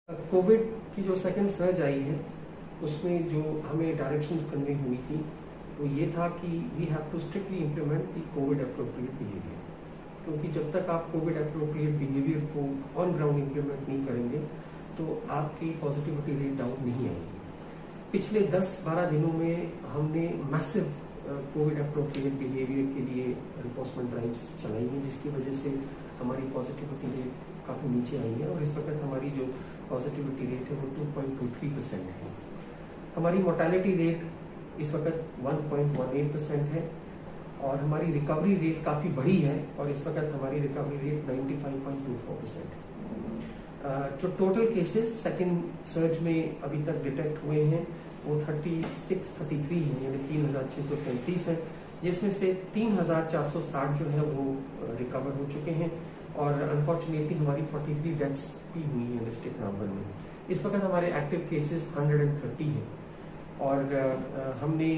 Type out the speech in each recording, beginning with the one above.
Covid की जो second surge आई है उसमें जो हमें डायरेक्शंस कन्वे हुई थी वो ये था कि we have to strictly implement the covid appropriate behaviour, क्योंकि जब तक आप कोविड अप्रोप्रिएट बिहेवियर को ऑन ग्राउंड इम्प्लीमेंट नहीं करेंगे तो आपकी पॉजिटिविटी रेट डाउन नहीं आएगी। पिछले 10-12 दिनों में हमने मैसिव कोविड अप्रोप्रिएट बिहेवियर के लिए एनफोर्समेंट ड्राइव्स चलाई हैं, जिसकी वजह से हमारी पॉजिटिविटी रेट काफ़ी नीचे आई है और इस वक्त हमारी जो पॉजिटिविटी रेट है वो 2.23% है। हमारी मोर्टेलिटी रेट इस वक्त 1.18% है और हमारी रिकवरी रेट काफ़ी बड़ी है और इस वक्त हमारी रिकवरी रेट 95.24% है। जो टोटल केसेस सेकेंड सर्ज में अभी तक डिटेक्ट हुए हैं वो 33 हैं, यानी 3635 है, जिसमें से 3460 जो है वो रिकवर हो चुके हैं और अनफॉर्चुनेटली हमारी 43 डेथ्स भी हुई हैं डिस्ट्रिक्ट रामबन में। इस वक्त हमारे एक्टिव केसेस 130 हैं और हमने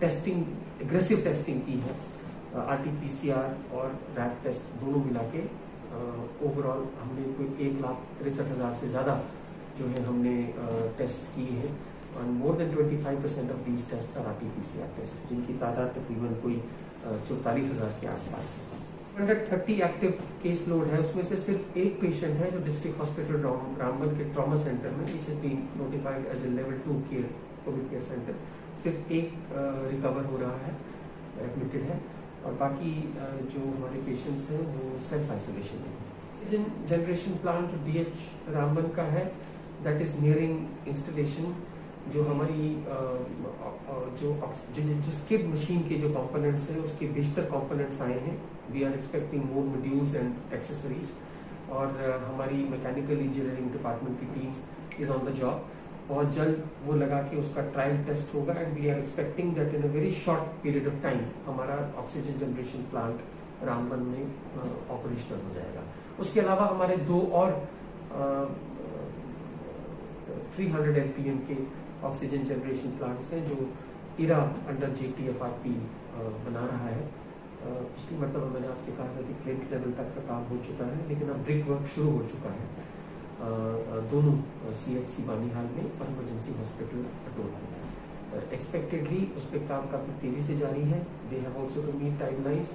टेस्टिंग एग्रेसिव टेस्टिंग की है, RT-PCR और रैट टेस्ट दोनों मिला के ओवरऑल हमने कोई 1,63,000 से ज़्यादा जो है हमने टेस्ट किए हैं और more than 25% of these test are RT-PCR test, जिनकी तादाद तकरीबन कोई 44,000 के आसपास है। 130 एक्टिव केस लोड है, उसमें से सिर्फ एक पेशेंट है जो डिस्ट्रिक्ट हॉस्पिटल रामबन के ट्रॉमा सेंटर में which has been notified as a level 2 care covid care centre, सिर्फ एक रिकवर हो रहा है, एडमिटेड है और बाकी जो हमारे पेशेंट्स हैं वो सेल्फ आइसोलेशन है। जनरेशन प्लांट जो DH रामबन का है दैट इज नियरिंग इंस्टॉलेशन। जो हमारी जो स्किड मशीन के जो कंपोनेंट्स हैं उसके बेशतर कंपोनेंट्स आए हैं। We are expecting more modules and accessories और हमारी मैकेनिकल इंजीनियरिंग डिपार्टमेंट की team is on the job. बहुत जल्द वो लगा के उसका ट्रायल टेस्ट होगा and we are expecting that in a very short period of time हमारा ऑक्सीजन जनरेशन प्लांट रामबन में ऑपरेशनल हो जाएगा। उसके अलावा हमारे दो और 300 LPM के ऑक्सीजन जनरेशन प्लांट्स हैं जो इरा अंडर JTFRP बना रहा है। पिछली मरतबा मैंने आपसे कहा था कि प्लेट लेवल तक का काम हो चुका है, लेकिन अब ब्रिक वर्क शुरू हो चुका है दोनों CHC बानीहाल में और इमरजेंसी हॉस्पिटल पटोल में। एक्सपेक्टेडली उस पर काम काफ़ी तेज़ी से जारी है। They have also to meet timelines.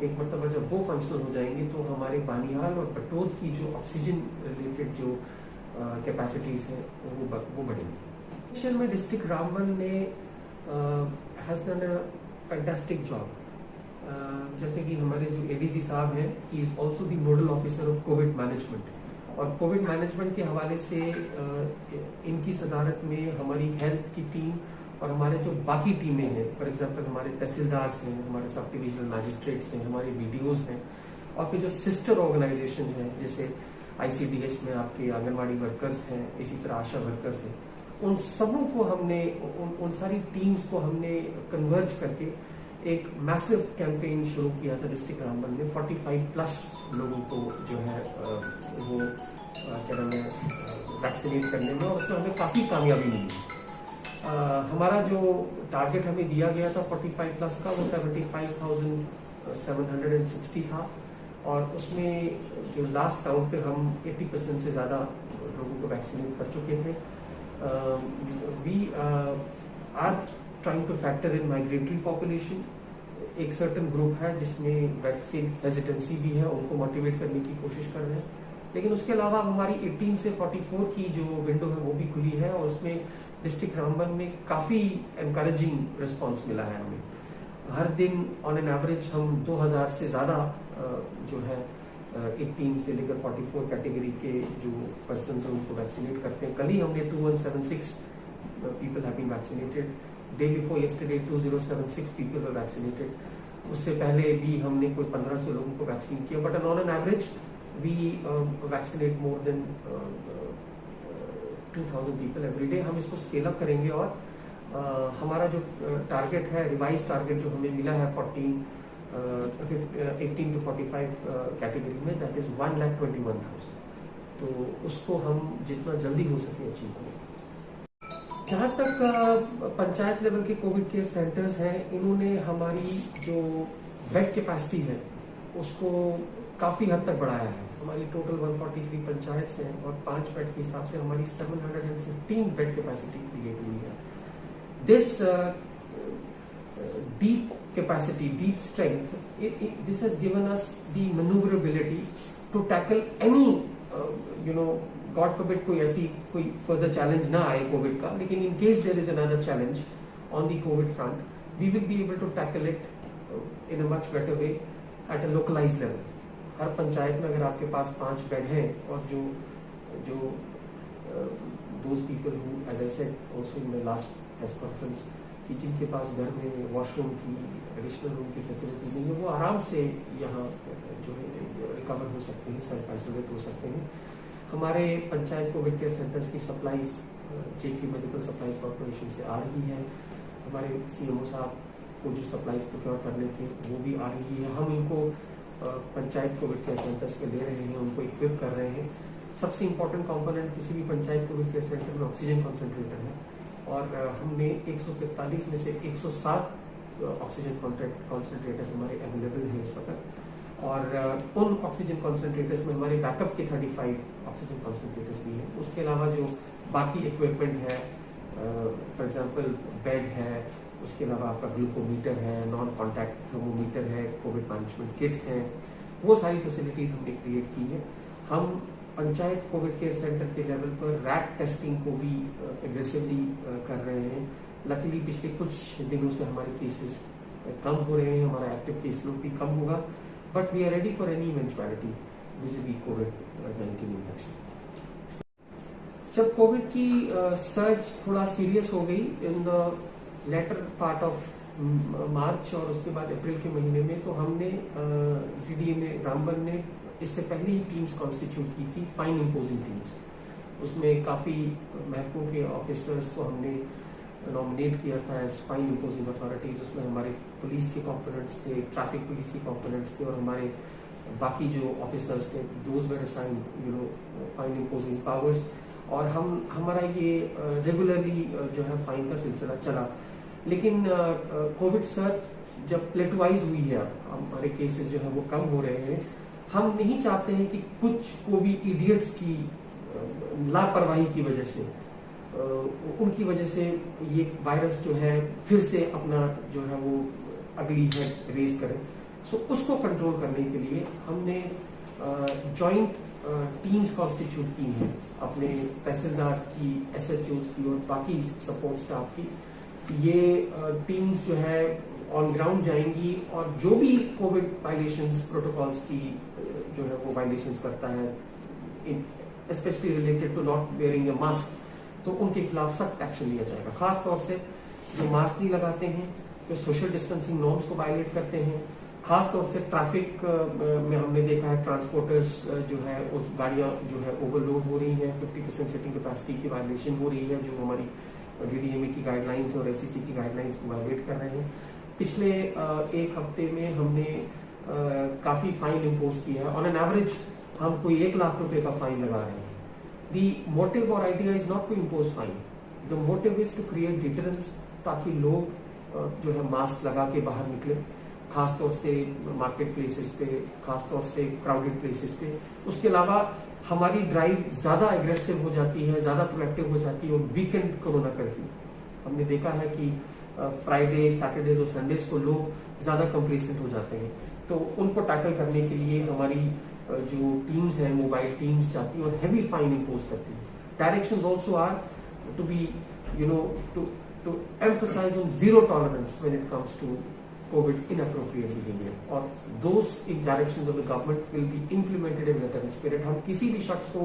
एक मरतबा जब वो फंक्शनल हो जाएंगे तो हमारे बानीहाल और पटोल की जो ऑक्सीजन रिलेटेड जो कैपेसिटीज हैं वो बढ़ेंगी। में डिस्ट्रिक्ट रामबन ने has done a fantastic job. जैसे कि हमारे जो ADC साहब हैं, he is also the nodal officer of Covid management और कोविड मैनेजमेंट के हवाले से इनकी सदारत में हमारी हेल्थ की टीम और हमारे जो बाकी टीमें हैं, फॉर एग्जांपल हमारे तहसीलदार हैं, हमारे सब डिविजनल मैजिस्ट्रेट्स हैं, हमारे BDOs हैं और फिर जो सिस्टर ऑर्गेनाइजेशंस हैं जैसे ICDS में आपके आंगनवाड़ी वर्कर्स हैं, इसी तरह आशा वर्कर्स हैं, उन सबों को हमने उन सारी टीम्स को हमने कन्वर्ज करके एक मैसिव कैंपेन शुरू किया था डिस्ट्रिक्ट रामबन में। 45+ लोगों को जो है वो क्या नाम है वैक्सीनेट करने में और उसमें हमें काफ़ी कामयाबी मिली। हमारा जो टारगेट हमें दिया गया था 45+ का वो 75,760 था और उसमें जो लास्ट काउंट पे हम 80% से ज़्यादा लोगों को वैक्सीनेट कर चुके थे। We are trying to factor in migratory population. एक सर्टन ग्रुप है जिसमें वैक्सीन हेजिटेंसी भी है, उनको मोटिवेट करने की कोशिश कर रहे हैं, लेकिन उसके अलावा हमारी 18 से 44 की जो विंडो है वो भी खुली है और उसमें डिस्ट्रिक्ट रामबन में काफ़ी एनकरेजिंग रिस्पॉन्स मिला है हमें। हर दिन ऑन एन एवरेज हम 2000 से ज़्यादा जो है 18 से लेकर 44 कैटेगरी के जो पर्सन हैं उनको वैक्सीनेट करते हैं। कल ही हमने 2176 people have been vaccinated. Day before yesterday 2076 people were vaccinated. उससे पहले भी हमने कोई 1500 लोगों को वैक्सीन किया, but on an average we vaccinate more than 2000 people every day. हम इसको स्केल अप करेंगे और हमारा जो टारगेट है, रिवाइज टारगेट जो हमें मिला है 18 to 45 कैटेगरी में, दैट इज 1,21,000। तो उसको हम जितना जल्दी हो सके अचीव करें। जहाँ तक पंचायत लेवल के कोविड केयर सेंटर्स हैं, इन्होंने हमारी जो बेड कैपेसिटी है उसको काफ़ी हद तक बढ़ाया है। हमारी टोटल 143 पंचायत हैं और 5 बेड के हिसाब से हमारी 715 बेड कैपेसिटी क्रिएट हुई है। This deep capacity, deep strength, this has given us the maneuverability to tackle any, God forbid कोई further challenge ना आए कोविड का, लेकिन in case there is another challenge on the COVID front, we will be able to tackle it in a much better way at a localized level. हर पंचायत में अगर आपके पास 5 bed हैं और जो those people who, as I said also in my last press conference, कि जिनके पास घर में वॉशरूम की, एडिशनल रूम की फैसिलिटी नहीं है, वो आराम से यहाँ जो है रिकवर हो सकते हैं, सेल्फ आइसोलेट हो सकते हैं। हमारे पंचायत कोविड केयर सेंटर्स की सप्लाईज जेके मेडिकल सप्लाईज कॉर्पोरेशन से आ रही है। हमारे सीएमओ साहब को जो सप्लाईज प्रोक्योर करने थे वो भी आ रही है। हम इनको पंचायत कोविड केयर सेंटर्स पे ले रहे हैं, उनको इक्विप कर रहे हैं। सबसे इम्पोर्टेंट कंपोनेंट किसी भी पंचायत कोविड केयर सेंटर में ऑक्सीजन कॉन्सेंट्रेटर है और हमने 143 में से 107 ऑक्सीजन कॉन्सेंट्रेटर्स हमारे अवेलेबल हैं इस वक्त और उन ऑक्सीजन कॉन्सेंट्रेटर्स में हमारे बैकअप के 35 ऑक्सीजन कॉन्सेंट्रेटर्स भी हैं। उसके अलावा जो बाकी इक्विपमेंट है, फॉर एग्जांपल बेड है, उसके अलावा आपका ग्लूकोमीटर है, नॉन कॉन्टैक्ट थर्मोमीटर है, कोविड मैनेजमेंट किट्स हैं, वो सारी फैसिलिटीज हमने क्रिएट की है। हम पंचायत कोविड केयर सेंटर के लेवल पर रैट टेस्टिंग को भी एग्रेसिवली कर रहे हैं। लकीली पिछले कुछ दिनों से हमारे केसेस कम हो रहे हैं, हमारा एक्टिव केस लोड भी कम होगा, but we are ready for any eventuality visibly कोविड-19 इन्फेक्शन। जब कोविड की सर्ज थोड़ा सीरियस हो गई in the latter part of March और उसके बाद अप्रैल के महीने में, तो हमने डीडीए में रामबन ने इससे पहले ही टीम्स कॉन्स्टिट्यूट की थी, फाइन इम्पोजिंग टीम्स। उसमें काफ़ी महकमों के ऑफिसर्स को हमने नॉमिनेट किया था एज फाइन इम्पोजिंग अथॉरिटीज। उसमें हमारे पुलिस के कॉम्पोनेंट्स थे, ट्रैफिक पुलिस के कॉम्पोनेंट्स थे और हमारे बाकी जो ऑफिसर्स थे, those were assigned fine imposing powers. और हमारा ये रेगुलरली जो है फाइन का सिलसिला चला। लेकिन कोविड सर्च जब प्लेटवाइज हुई है, हमारे केसेस जो है वो कम हो रहे हैं, हम नहीं चाहते हैं कि कुछ कोविड इडियट्स की लापरवाही की वजह से, उनकी वजह से ये वायरस जो है फिर से अपना जो है वो अगली हेड रेज करे। सो उसको कंट्रोल करने के लिए हमने जॉइंट टीम्स कॉन्स्टिट्यूट की हैं अपने तहसीलदार की, एसएचओज की और बाकी सपोर्ट स्टाफ की। ये टीम्स जो है ऑन ग्राउंड जाएंगी और जो भी कोविड वायलेशंस प्रोटोकॉल्स की जो है वो वायलेशंस करता है, specially related to not wearing a mask, तो उनके खिलाफ सख्त एक्शन लिया जाएगा। खास तौर से जो मास्क नहीं लगाते हैं, जो सोशल डिस्टेंसिंग नॉर्म्स को वायलेट करते हैं, खास तौर से ट्रैफिक में हमने देखा है ट्रांसपोर्टर्स जो है उस गाड़ियां जो है ओवरलोड हो रही हैं, 50% सीटिंग कैपेसिटी की वायलेशन हो रही है, जो हमारी डीडीएमए की गाइडलाइंस और एससीसी की गाइडलाइंस को वायलेट कर रहे हैं। पिछले एक हफ्ते में हमने काफी फाइन इम्पोज किया है। ऑन एन एवरेज हम कोई 1 लाख रुपए का फाइन लगा रहे हैं। दी मोटिव और idea is not to impose fine, the motive is to create deterrence, ताकि लोग जो है मास्क लगा के बाहर निकले, खासतौर से मार्केट प्लेसेस पे, खासतौर से क्राउडेड प्लेसेस पे। उसके अलावा हमारी ड्राइव ज्यादा एग्रेसिव हो जाती है, ज्यादा प्रोएक्टिव हो जाती है। और वीकेंड कोरोना कर्फ्यू हमने देखा है कि फ्राइडे, सैटरडेज और संडेज को लोग ज्यादा कंप्लेसेंट हो जाते हैं, तो उनको टैकल करने के लिए हमारी जो टीम्स हैं, मोबाइल टीम्स जाती है और हेवी फाइन इम्पोज करती है। Directions also are to be to emphasise on zero tolerance when it comes to COVID inappropriate behavior, और those directions of the government will be implemented in a certain spirit। हम किसी भी शख्स को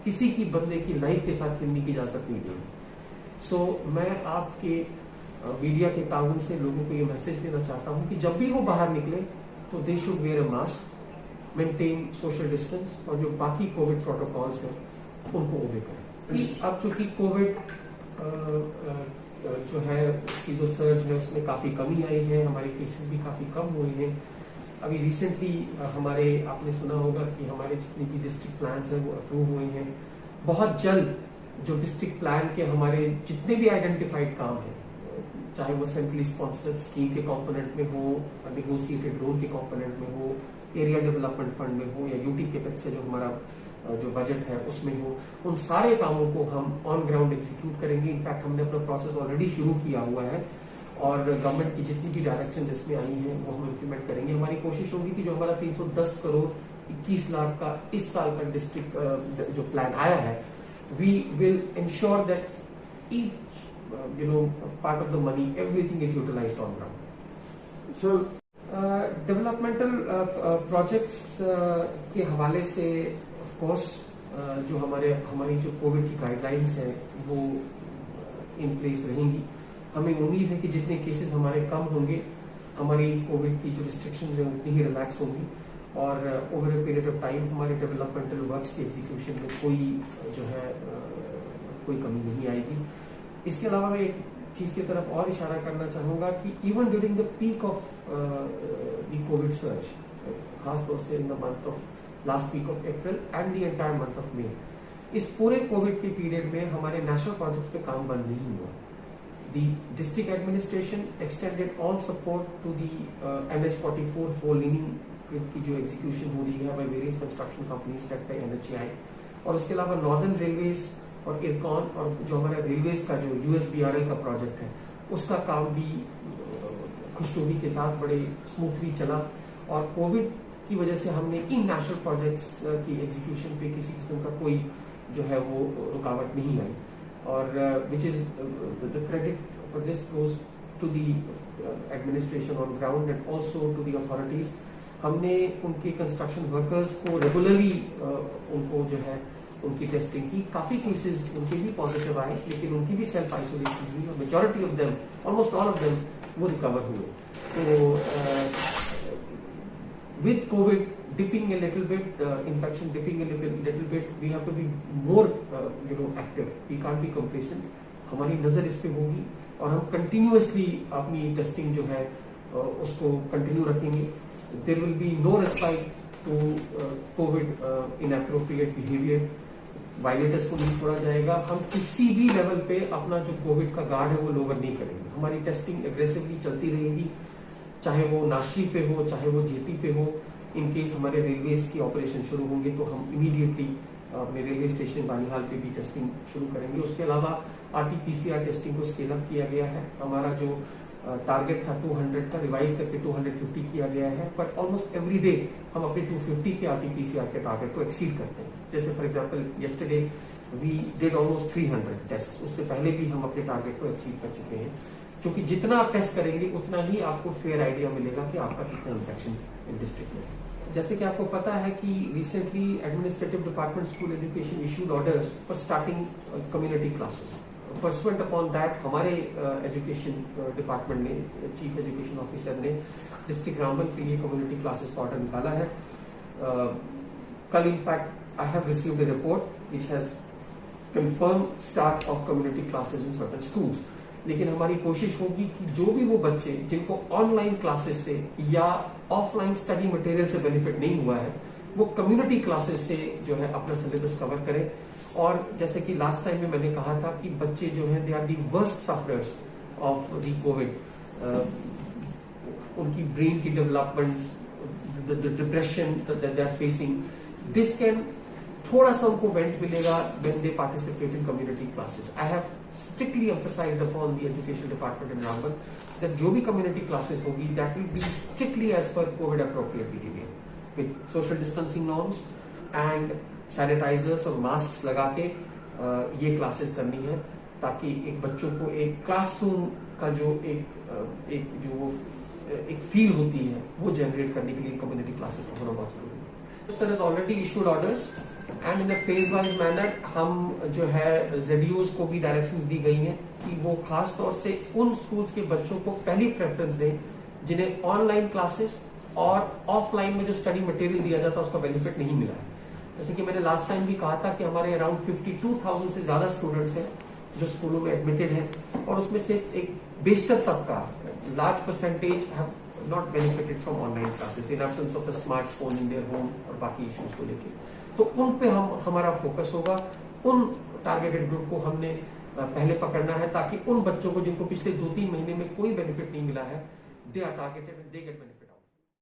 किसी की बंदे की लाइफ के साथ खेलने की इजाजत नहीं देंगे। सो मैं आपके मीडिया के ताउन से लोगों को ये मैसेज देना चाहता हूँ कि जब भी वो बाहर निकले तो they should wear a mask, maintain social distance, और जो बाकी कोविड प्रोटोकॉल्स हैं उनको ओबे करें। अब चूंकि कोविड जो है उसकी जो सर्ज है उसमें काफी कमी आई है, हमारे केसेस भी काफी कम हुए हैं। अभी रिसेंटली हमारे, आपने सुना होगा कि हमारे जितने भी डिस्ट्रिक्ट प्लान्स हैं वो अप्रूव हुए हैं। बहुत जल्द जो डिस्ट्रिक्ट प्लान के हमारे जितने भी आइडेंटिफाइड काम हैं, चाहे वो सेंट्रली स्पॉन्सर्ड स्कीम के कंपोनेंट में हो, नेगोशिएटेड लोन के कंपोनेंट में हो, एरिया डेवलपमेंट फंड में हो या यूटी कैपेक्स से जो हमारा जो बजट है उसमें हो, उन सारे कामों को हम ऑन ग्राउंड एग्जीक्यूट करेंगे। इनफैक्ट हमने अपना प्रोसेस ऑलरेडी शुरू किया हुआ है और गवर्नमेंट की जितनी भी डायरेक्शन जिसमें आई है वो हम इम्प्लीमेंट करेंगे। हमारी कोशिश होगी कि जो हमारा 310 करोड़ 21 लाख का इस साल का डिस्ट्रिक्ट जो प्लान आया है, we will ensure that each part of the money everything is utilised on ground. So developmental projects के हवाले से ऑफ कोर्स जो हमारी जो कोविड की गाइडलाइंस है वो इन प्लेस रहेंगी। हमें उम्मीद है कि जितने केसेस हमारे कम होंगे, हमारी कोविड की जो रिस्ट्रिक्शंस हैं उतनी ही रिलैक्स होंगी और over a period of time हमारे डेवलपमेंटल वर्क्स की एग्जीक्यूशन में कोई कमी नहीं आएगी। इसके अलावा मैं एक चीज की तरफ और इशारा करना चाहूंगा कि even during the peak of the covid surge, खासतौर से in the month of last week of April and the entire month of May, इस पूरे कोविड के पीरियड में हमारे नेशनल प्रोजेक्ट्स पे काम बंद नहीं हुआ। The district administration extended all support to the NH44 four laning की जो एग्जीक्यूशन हो रही है by various construction companies led by NHAI, और उसके अलावा नॉर्दर्न रेलवेज और इरकॉन और जो हमारा रेलवेज का जो USBRL का प्रोजेक्ट है उसका काम भी खुशनुमी के साथ बड़े स्मूथली चला और कोविड की वजह से हमने इन नेशनल प्रोजेक्ट्स की एग्जीक्यूशन पे किसी किस्म का कोई जो है वो रुकावट नहीं आई। और which is the credit for this goes to the administration on ground and also to the authorities। हमने उनके कंस्ट्रक्शन वर्कर्स को रेगुलरली उनको जो है उनकी टेस्टिंग की। काफी केसेस उनके भी पॉजिटिव आए लेकिन उनकी भी सेल्फ आइसोलेशन हुई और majority of them, almost all of them वो रिकवर हुए। तो with COVID dipping a little bit, infection dipping a little bit, we have to be more active. We can't be complacent. हमारी नजर इस पे होगी और हम कंटिन्यूअसली अपनी टेस्टिंग जो है उसको कंटिन्यू रखेंगे। There will be no respite to COVID inappropriate behavior. Violators को नहीं छोड़ा जाएगा। हम किसी भी लेवल पे अपना जो कोविड का गार्ड है वो लोअर नहीं करेंगे। हमारी टेस्टिंग एग्रेसिवली चलती रहेगी, चाहे वो नाशरी पे हो चाहे वो जेपी पे हो। इन केस हमारे रेलवेज की ऑपरेशन शुरू होंगे तो हम इमीडिएटली अपने रेलवे स्टेशन बानीहाल पे भी टेस्टिंग शुरू करेंगे। उसके अलावा RT-PCR टेस्टिंग को स्केल अप किया गया है। हमारा जो टारगेट था 200 का रिवाइज करके 250 किया गया है, बट ऑलमोस्ट एवरी डे हम अपने 250 के RT-PCR के टारगेट को एक्सीड करते हैं। जैसे for example yesterday we did almost 300 test, उससे पहले भी हम अपने टारगेट को एक्सीड कर चुके हैं। क्योंकि जितना आप टेस्ट करेंगे उतना ही आपको फेयर आइडिया मिलेगा कि आपका कितना इन्फेक्शन डिस्ट्रिक्ट में। जैसे कि आपको पता है कि recently administrative department school education issued orders for starting community classes. Pursuant upon that हमारे एजुकेशन डिपार्टमेंट ने, चीफ एजुकेशन ऑफिसर ने डिस्ट्रिक्ट रामबन के लिए कम्युनिटी क्लासेस का ऑर्डर निकाला है। कल in fact I have received a report which has confirm start of community classes in certain schools. लेकिन हमारी कोशिश होगी कि जो भी वो बच्चे जिनको ऑनलाइन क्लासेस से या ऑफलाइन स्टडी मटेरियल से बेनिफिट नहीं हुआ है वो कम्युनिटी क्लासेस से जो है अपना सिलेबस कवर करें। और जैसे कि लास्ट टाइम में मैंने कहा था कि बच्चे जो हैं they are the worst sufferers of the covid. उनकी ब्रेन की development, the depression that they are facing, this can थोड़ा सा उनको वेंट मिलेगा when they participate in community classes. I have strictly emphasized upon the education department in Ramban that जो भी community classes होगी that will be strictly as per COVID appropriate behavior with social distancing norms and sanitizers और masks लगा के ये classes करनी है, ताकि एक बच्चों को एक क्लासरूम का जो एक फील होती है वो जनरेट करने के लिए कम्युनिटी क्लासेस का होना बहुत जरूरी है। Sir has already issued orders and in phase wise manner हम जो है ZDOs को भी डायरेक्शंस दी गई हैं कि वो खास तौर से उन स्कूल्स के बच्चों को पहली प्रेफरेंस दें जिन्हें ऑनलाइन क्लासेस और ऑफलाइन में जो स्टडी मटेरियल दिया जाता है उसका बेनिफिट नहीं मिला है। जैसे कि मैंने लास्ट टाइम भी कहा था कि हमारे अराउंड 52,000 से ज्यादा स्टूडेंट्स हैं जो स्कूलों में एडमिटेड हैं और उसमें से एक बेशतर तबका, large percentage have not benefited from online classes in absence of a smartphone in their home और बाकी इश्यूज को लेकर। तो उन पे हमारा फोकस होगा। उन टारगेटेड ग्रुप को हमने पहले पकड़ना है ताकि उन बच्चों को जिनको पिछले 2-3 महीने में कोई बेनिफिट नहीं मिला है, they are targeted and they get benefit.